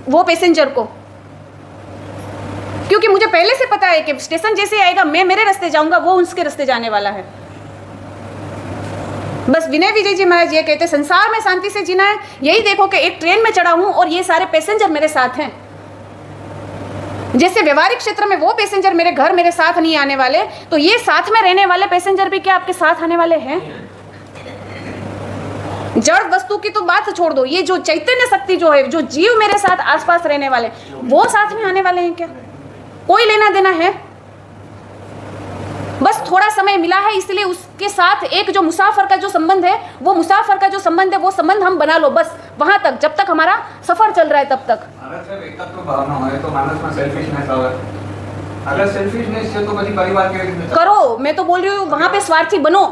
वो पैसेंजर को, क्योंकि मुझे पहले से पता है कि स्टेशन जैसे आएगा मैं मेरे रास्ते जाऊंगा, वो उसके रास्ते जाने वाला है। बस विनय विजय जी महाराज ये कहते हैं संसार में शांति से जीना है। यही देखो कि एक ट्रेन में चढ़ा हूं और ये सारे पैसेंजर मेरे साथ हैं। जैसे व्यवहारिक क्षेत्र में वो पैसेंजर मेरे घर मेरे साथ नहीं आने वाले, तो ये साथ में रहने वाले पैसेंजर भी क्या आपके साथ आने वाले हैं? जड़ वस्तु की तो बात छोड़ दो, ये जो चैतन्य शक्ति जो है, जो जीव मेरे साथ आसपास रहने वाले, वो साथ में आने वाले हैं क्या? कोई लेना देना है? बस थोड़ा समय मिला है, इसलिए उसके साथ एक जो मुसाफिर का जो संबंध है, वो मुसाफिर का जो संबंध है, वो संबंध हम बना लो बस वहां तक, जब तक हमारा सफर चल रहा है तब तक। अगर एकत्व भावना है तो मानस में सेल्फिशनेस आवे। अगर सेल्फिशनेस है तो बड़ी परिवार के करो, मैं तो बोल रही हूँ वहां पे स्वार्थी बनो।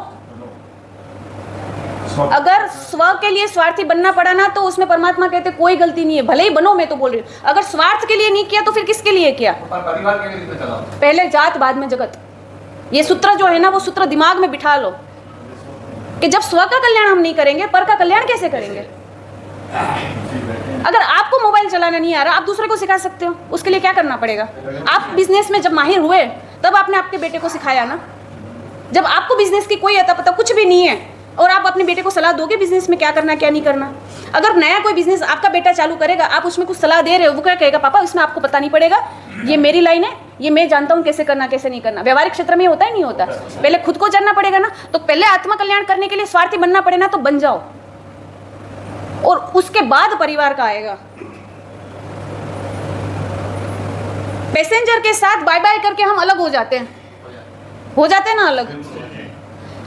अगर स्व के लिए स्वार्थी बनना पड़ा ना, तो उसमें परमात्मा कहते कोई गलती नहीं है, भले ही बनो। मैं तो बोल रही हूँ अगर स्वार्थ के लिए नहीं किया तो फिर किसके लिए किया? परिवार के लिए चलाओ। पहले जात बाद में जगत, ये सूत्र जो है ना, वो सूत्र दिमाग में बिठा लो कि जब स्व का कल्याण हम नहीं करेंगे, पर का कल्याण कैसे करेंगे? अगर आपको मोबाइल चलाना नहीं आ रहा, आप दूसरे को सिखा सकते हो, उसके लिए क्या करना पड़ेगा? आप बिजनेस में जब माहिर हुए तब आपने आपके बेटे को सिखाया ना। जब आपको बिजनेस की कोई अता पता कुछ भी नहीं है और आप अपने बेटे को सलाह दोगे बिजनेस में क्या करना क्या नहीं करना। अगर नया कोई बिजनेस आपका बेटा चालू करेगा, आप उसमें कुछ सलाह दे रहे हो, वो क्या कहेगा? पापा इसमें आपको पता नहीं पड़ेगा, ये मेरी लाइन है, ये मैं जानता हूँ कैसे करना कैसे नहीं करना। व्यवहारिक क्षेत्र में होता ही नहीं होता। पहले खुद को जानना पड़ेगा ना, तो पहले आत्मा कल्याण करने के लिए स्वार्थी बनना पड़े ना, तो बन जाओ, और उसके बाद परिवार का आएगा। पैसेंजर के साथ बाय बाय करके हम अलग हो जाते हैं ना अलग।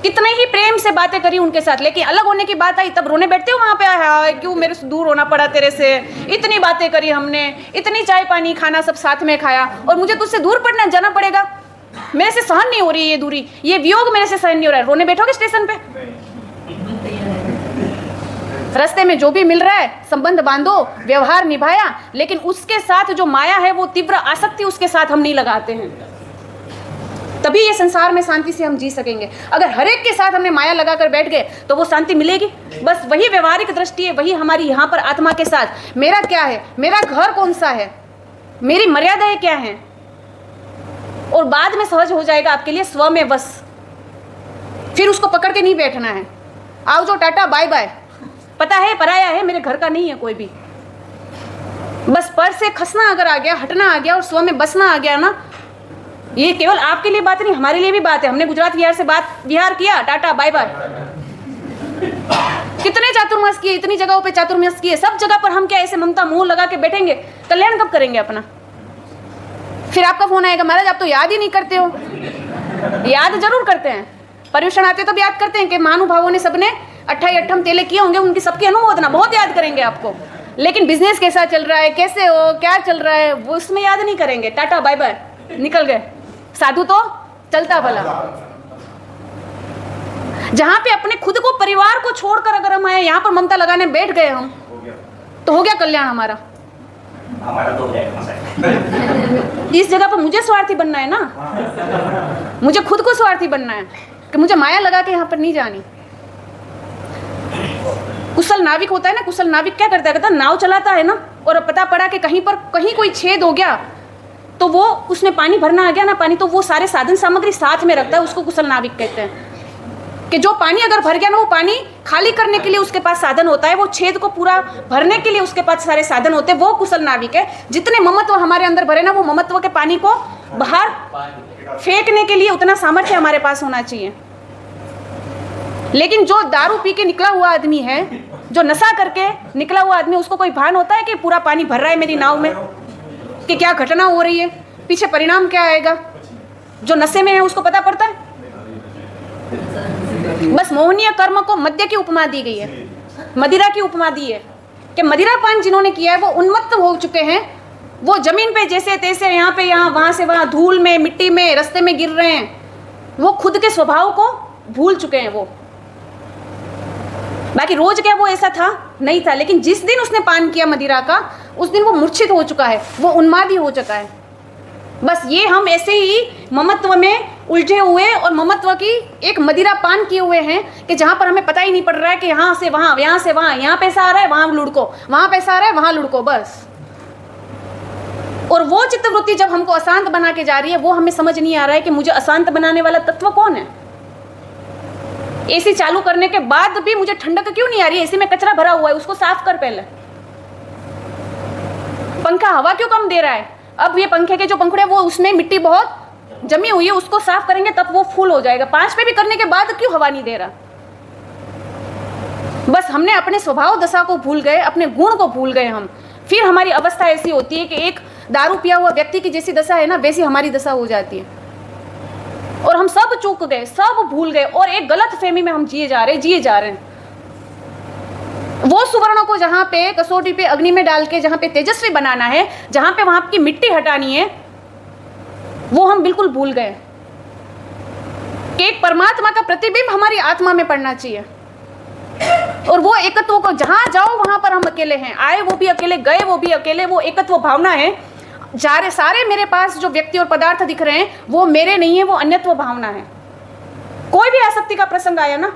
कितने ही प्रेम से बातें करी उनके साथ, लेकिन अलग होने की बात आई तब रोने बैठते हो वहां पे, हाय क्यों मेरे से दूर होना पड़ा तेरे से, इतनी बातें करी हमने, इतनी चाय पानी खाना सब साथ में खाया, और मुझे तुझसे दूर पड़ना जाना पड़ेगा, मेरे से सहन नहीं हो रही ये दूरी, ये वियोग मेरे से सहन नहीं हो रहा है। रोने बैठोगे स्टेशन पे? रास्ते में जो भी मिल रहा है संबंध बांधो, व्यवहार निभाया, लेकिन उसके साथ जो माया है, वो तीव्र आसक्ति उसके साथ हम नहीं लगाते हैं। तभी ये संसार में शांति से हम जी सकेंगे। अगर हर एक के साथ हमने माया लगाकर बैठ गए तो वो शांति मिलेगी? बस वही व्यवहारिक दृष्टि है, वही हमारी यहाँ पर आत्मा के साथ मेरा क्या है, मेरा घर कौन सा है, मेरी मर्यादाएं क्या हैं, और बाद में सहज हो जाएगा आपके लिए स्व में बस। फिर उसको पकड़ के नहीं बैठना है, आओ जो टाटा बाय बाय, पता है पराया है, मेरे घर का नहीं है कोई भी। बस पर से खसना अगर आ गया, हटना आ गया और स्व में बसना आ गया ना, ये केवल आपके लिए बात नहीं, हमारे लिए भी बात है। हमने गुजरात विहार से विहार किया, टाटा बाय बाय। कितने चातुर्मास किए, इतनी जगहों पे चातुर्मास किए, सब जगह पर हम क्या ऐसे ममता मुंह लगा के बैठेंगे? कल्याण कब करेंगे अपना? फिर आपका फोन आएगा, महाराज आप तो याद ही नहीं करते हो। याद जरूर करते हैं, पर्युषण आते तो भी याद करते हैं कि महानुभावों ने सबने 28 तेले किए होंगे, उनकी सबकी अनुमोदना बहुत याद करेंगे आपको। लेकिन बिजनेस कैसा चल रहा है, कैसे हो, क्या चल रहा है, वो उसमें याद नहीं करेंगे। टाटा बाय बाय, निकल गए। साधु तो चलता भला। जहां पे अपने खुद को परिवार को छोड़कर अगर हम आए, यहाँ पर ममता लगाने बैठ गए हम, तो हो गया कल्याण हमारा। तो इस जगह पर मुझे स्वार्थी बनना है ना, मुझे खुद को स्वार्थी बनना है कि मुझे माया लगा के यहाँ पर नहीं जानी। कुशल नाविक होता है ना, कुशल नाविक क्या करता है, कहता नाव चलाता है ना, और पता पड़ा कि कहीं कोई छेद हो गया, तो वो उसमें पानी भरना आ गया ना, पानी, तो वो सारे साधन सामग्री साथ में रखता है, उसको कुशल नाविक कहते हैं। कि जो पानी अगर भर गया ना, वो पानी खाली करने के लिए उसके पास साधन होता है, वो छेद को पूरा भरने के लिए उसके पास सारे साधन होते हैं, वो कुशल नाविक है। जितने ममत्व हमारे अंदर भरे ना, वो ममत्व के पानी को बाहर फेंकने के लिए उतना सामर्थ्य हमारे पास होना चाहिए। लेकिन जो दारू पी के निकला हुआ आदमी है, जो नशा करके निकला हुआ आदमी, उसको कोई भान होता है कि पूरा पानी भर रहा है मेरी नाव में, कि क्या घटना हो रही है, पीछे परिणाम क्या आएगा? जो नशे में है उसको पता पड़ता है। बस मोहनीय कर्म को मद्य की उपमा दी गई है, मदिरा की उपमा दी है कि मदिरापान जिन्होंने किया है वो उन्मत्त हो चुके हैं। वो जमीन पे जैसे तैसे, यहाँ पे यहाँ, वहां से वहां, धूल में, मिट्टी में, रास्ते में गिर रहे हैं। वो खुद के स्वभाव को भूल चुके हैं वो। बाकी रोज क्या वो ऐसा था? नहीं था। लेकिन जिस दिन उसने पान किया मदिरा का, उस दिन वो मूर्छित हो चुका है, वो उन्मादी हो चुका है। बस ये हम ऐसे ही ममत्व में उलझे हुए और ममत्व की एक मदिरा पान किए हुए हैं कि जहाँ पर हमें पता ही नहीं पड़ रहा है कि यहाँ से वहाँ, यहाँ से वहाँ, यहाँ पैसा आ रहा है वहाँ लुढ़को, वहाँ पैसा आ रहा है वहाँ लुढ़को। बस और वो चित्तवृत्ति जब हमको अशांत बना के जा रही है, वो हमें समझ नहीं आ रहा है कि मुझे अशांत बनाने वाला तत्व कौन है। एसी चालू करने के बाद भी मुझे ठंडक क्यों नहीं आ रही है? एसी में कचरा भरा हुआ है, उसको साफ कर पहले। पंखा हवा क्यों कम दे रहा है? अब ये पंखे के जो पंखुड़े वो उसमें मिट्टी बहुत जमी हुई है, उसको साफ करेंगे तब वो फुल हो जाएगा। 5 पे भी करने के बाद क्यों हवा नहीं दे रहा? बस हमने अपने स्वभाव दशा को भूल गए, अपने गुण को भूल गए हम। फिर हमारी अवस्था ऐसी होती है कि एक दारू पिया हुआ व्यक्ति की जैसी दशा है ना, वैसी हमारी दशा हो जाती है। और हम सब चूक गए, सब भूल गए, और एक गलत फहमी में हम जिए जा रहे हैं। वो सुवर्णों को जहां पे कसौटी पे अग्नि में डाल के जहां पे तेजस्वी बनाना है, जहां पे वहां की मिट्टी हटानी है, वो हम बिल्कुल भूल गए कि एक परमात्मा का प्रतिबिंब हमारी आत्मा में पड़ना चाहिए। और वो एकत्व को जहां जाओ वहां पर हम अकेले हैं, आए वो भी अकेले, गए वो भी अकेले। वो एकत्व भावना है। सारे मेरे पास जो व्यक्ति और पदार्थ दिख रहे हैं वो मेरे नहीं है, वो अन्यत्व भावना है। कोई भी आसक्ति का प्रसंग आया ना,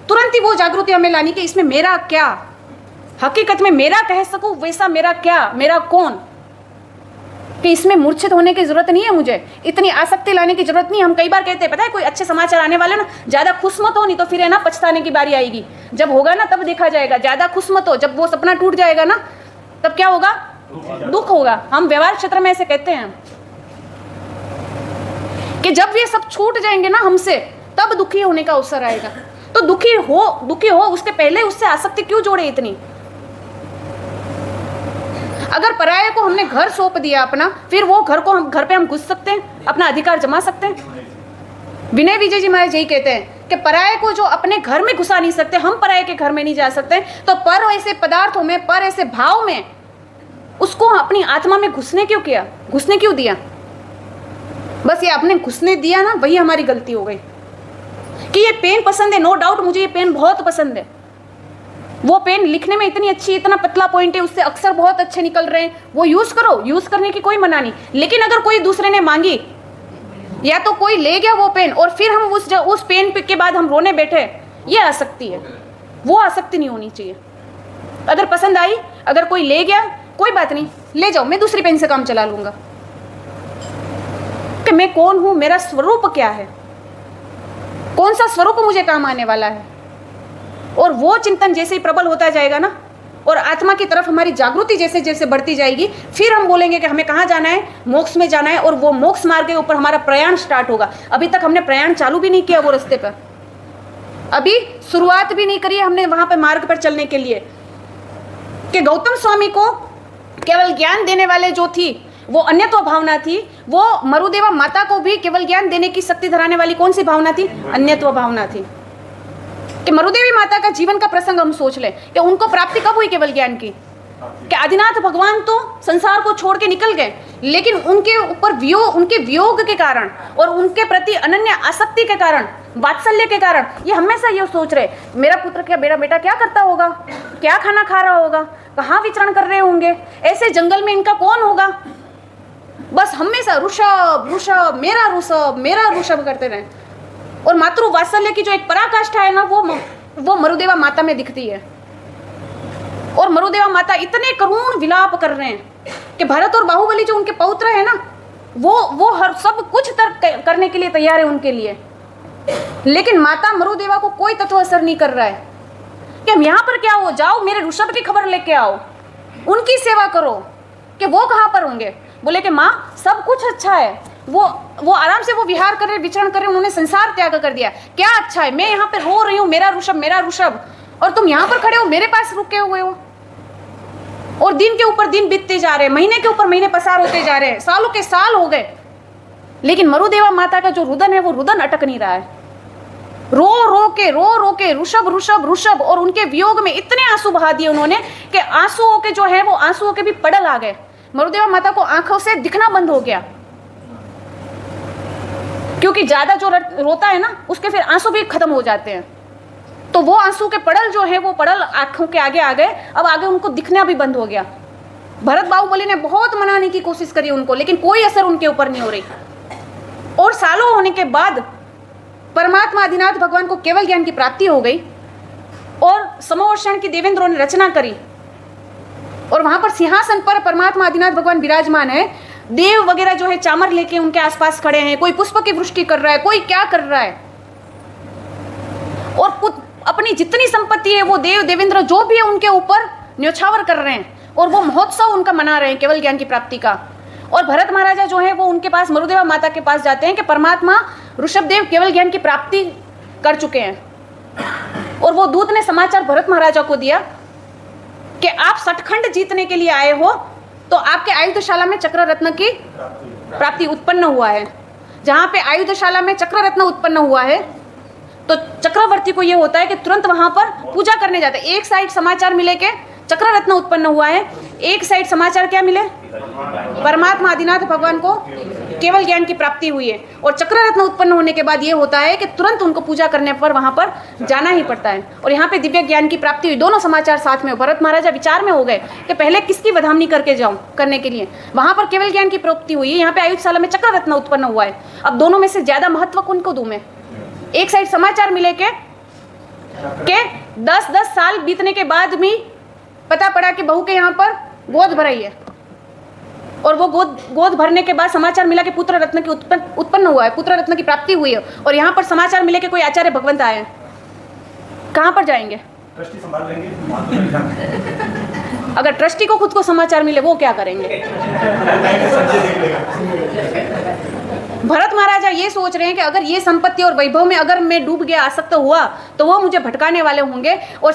तुरंत ही वो जागृति हमें लानी कि इसमें मेरा क्या, हकीकत में मेरा कह सकूं वैसा मेरा क्या, मेरा कौन, कि इसमें मूर्छित होने की जरूरत नहीं है। मुझे इतनी आसक्ति लाने की जरूरत नहीं। हम कई बार कहते हैं, पता है, कोई अच्छे समाचार आने वाले ना, ज्यादा खुश मत हो, नहीं तो फिर है ना पछताने की बारी आएगी। जब होगा ना तब देखा जाएगा। ज्यादा खुश मत हो, जब वो सपना टूट जाएगा ना तब क्या होगा? दुख होगा। हम व्यवहार क्षेत्र में ऐसे कहते हैं कि जब ये सब छूट जाएंगे ना हमसे, तब दुखी होने का अवसर आएगा। तो दुखी हो उसके पहले उससे आसक्ति क्यों जोड़े इतनी? अगर पराये को हमने घर सौंप दिया अपना, फिर वो घर पे हम घुस सकते हैं, अपना अधिकार जमा सकते हैं। विनय विजय जी महाराज यही कहते हैं कि पराये को जो अपने घर में घुसा नहीं सकते, हम पराये के घर में नहीं जा सकते। तो पर ऐसे पदार्थों में, पर ऐसे भाव में उसको अपनी आत्मा में घुसने क्यों दिया? बस ये आपने घुसने दिया ना, वही हमारी गलती हो गई। कि ये पेन पसंद है, नो डाउट मुझे ये पेन बहुत पसंद है। वो पेन लिखने में इतनी अच्छी, इतना पतला पॉइंट है, उससे अक्षर बहुत अच्छे निकल रहे हैं, वो यूज करो, यूज करने की कोई मना नहीं। लेकिन अगर कोई दूसरे ने मांगी या तो कोई ले गया वो पेन और फिर हम उस पेन के बाद हम रोने बैठे, ये आसक्ति है। वो आसक्ति नहीं होनी चाहिए। अगर पसंद आई, अगर कोई ले गया, कोई बात नहीं, ले जाओ, मैं दूसरी पेन से काम चला लूंगा। कि मैं कौन हूं, मेरा स्वरूप क्या है, कौन सा स्वरूप मुझे काम आने वाला है। और वो चिंतन जैसे ही प्रबल होता जाएगा ना, और आत्मा की तरफ हमारी जागृति जैसे जैसे बढ़ती जाएगी, फिर हम बोलेंगे कि हमें कहाँ जाना है, मोक्ष में जाना है, और वो मोक्ष मार्ग के ऊपर हमारा प्रयाण स्टार्ट होगा। अभी तक हमने प्रयाण चालू भी नहीं किया वो रास्ते पर, अभी शुरुआत भी नहीं करी हमने वहां पर मार्ग पर चलने के लिए। कि गौतम स्वामी को केवल ज्ञान देने वाले जो थी वो अन्यत्व भावना थी, वो मरुदेवा माता को भी केवल ज्ञान देने की शक्ति धराने वाली कौन सी भावना थी? अन्यत्व भावना थी। कि मरुदेवी माता का जीवन का प्रसंग हम सोच ले कि उनको प्राप्ति कब हुई केवल ज्ञान की? कि आदिनाथ भगवान तो संसार को छोड़ के निकल गए, लेकिन उनके ऊपर उनके वियोग के कारण और उनके प्रति अनन्य आसक्ति के कारण, वात्सल्य के कारण, ये हमेशा ये सोच रहे मेरा पुत्र क्या, मेरा बेटा क्या करता होगा, क्या खाना खा रहा होगा, कहाँ विचरण कर रहे होंगे, ऐसे जंगल में इनका कौन होगा। बस हमेशा ऋषभ ऋषभ, मेरा ऋषभ करते रहे। और मातृ वात्सल्य की जो एक पराकाष्ठा है ना, वो मरुदेवा माता में दिखती है। और मरुदेवा माता इतने करुण विलाप कर रहे हैं कि भरत और बाहुबली जो उनके पौत्र है ना, वो हर सब कुछ करने के लिए तैयार है उनके लिए। लेकिन माता मरुदेवा को कोई तत्व असर नहीं कर रहा है कि हम यहाँ पर क्या हो, जाओ मेरे ऋषभ की खबर लेके आओ, उनकी सेवा करो। कि वो कहाँ पर होंगे? बोले कि माँ सब कुछ अच्छा है, वो आराम से वो विहार कर रहे, विचरण कर रहे, उन्होंने संसार त्याग कर दिया, क्या अच्छा है, मैं यहाँ पे रो रही हूँ, मेरा ऋषभ, और तुम यहाँ पर खड़े हो, मेरे पास रुके हुए हो। और दिन के ऊपर दिन बीतते जा रहे हैं, महीने के ऊपर महीने पसार होते जा रहे हैं, सालों के साल हो गए, लेकिन मरुदेवा माता का जो रुदन है वो रुदन अटक नहीं रहा है। रो रो के ऋषभ, और उनके वियोग में इतने आंसू बहा दिए उन्होंने कि आंसुओं के जो है वो आंसुओं के भी पड़ल आ गए। मरुदेवा माता को आंखों से दिखना बंद हो गया, क्योंकि ज्यादा जो रोता है ना उसके फिर आंसू भी खत्म हो जाते हैं। तो वो आंसू के पड़ल जो है वो पड़ल आंखों के आगे आ गए, अब आगे उनको दिखना भी बंद हो गया। भरत बाहुबली ने बहुत मनाने की कोशिश करी उनको, लेकिन कोई असर उनके ऊपर नहीं हो रही। और सालों होने के बाद परमात्मा आदिनाथ भगवान को केवल ज्ञान की प्राप्ति हो गई, और समवर्षण की देवेंद्रों ने रचना करी, और वहां पर सिंहासन पर परमात्मा आदिनाथ भगवान विराजमान है। देव वगैरह जो है चामर लेके उनके आसपास खड़े हैं, कोई पुष्प की वृष्टि कर रहा है, कोई क्या कर रहा है, और अपनी जितनी संपत्ति है वो देव देवेंद्र जो भी है उनके ऊपर न्योछावर कर रहे हैं, और वो महोत्सव उनका मना रहे हैं केवल ज्ञान की प्राप्ति का। और भरत महाराजा जो है वो उनके पास मरुदेवा माता के पास जाते हैं कि परमात्मा ऋषभदेव केवल ज्ञान की प्राप्ति कर चुके हैं, और वो दूत ने समाचार भरत महाराजा को दिया कि आप सतखंड जीतने के लिए आए हो, तो आपके आयुधशाला में चक्र रत्न की प्राप्ति उत्पन्न हुआ है। जहाँ पे आयुधशाला में चक्र रत्न उत्पन्न हुआ है तो चक्रवर्ती को ये होता है कि तुरंत वहां पर पूजा करने जाते हैं। एक साइड समाचार मिले के चक्र रत्न उत्पन्न हुआ है, एक साइड समाचार क्या मिले, परमात्मा आदिनाथ भगवान को केवल ज्ञान की प्राप्ति हुई है। और चक्र रत्न उत्पन्न होने के बाद ये होता है कि तुरंत उनको पूजा करने पर वहां पर जाना ही पड़ता है। और यहाँ पे दिव्य ज्ञान की प्राप्ति हुई, दोनों समाचार साथ में। भरत महाराजा विचार में हो गए कि पहले किसकी वधामनी करके जाऊं करने के लिए, वहां पर केवल ज्ञान की प्राप्ति हुई है, यहाँ पे आयुधशाला में चक्र रत्न उत्पन्न हुआ है। अब दोनों में से ज्यादा महत्व कौन को दूं मैं? एक साइड समाचार मिले के 10-10 साल बीतने के बाद भी पता पड़ा कि बहू के यहाँ पर गोद भराई है, और वो गोद भरने के बाद समाचार मिला कि पुत्र रत्न की उत्पन्न हुआ है, पुत्र रत्न की प्राप्ति हुई है। और यहाँ पर समाचार मिले कि कोई आचार्य भगवंत आए हैं, कहाँ पर जाएंगे? ट्रस्टी संभाल लेंगे। अगर ट्रस्टी को खुद को समाचार मिले वो क्या करेंगे? भरत महाराजा ये सोच रहे हैं कि अगर ये संपत्ति और वैभव में अगर मैं डूब गया, आसक्त हुआ, तो वो मुझे भटकाने वाले होंगे, और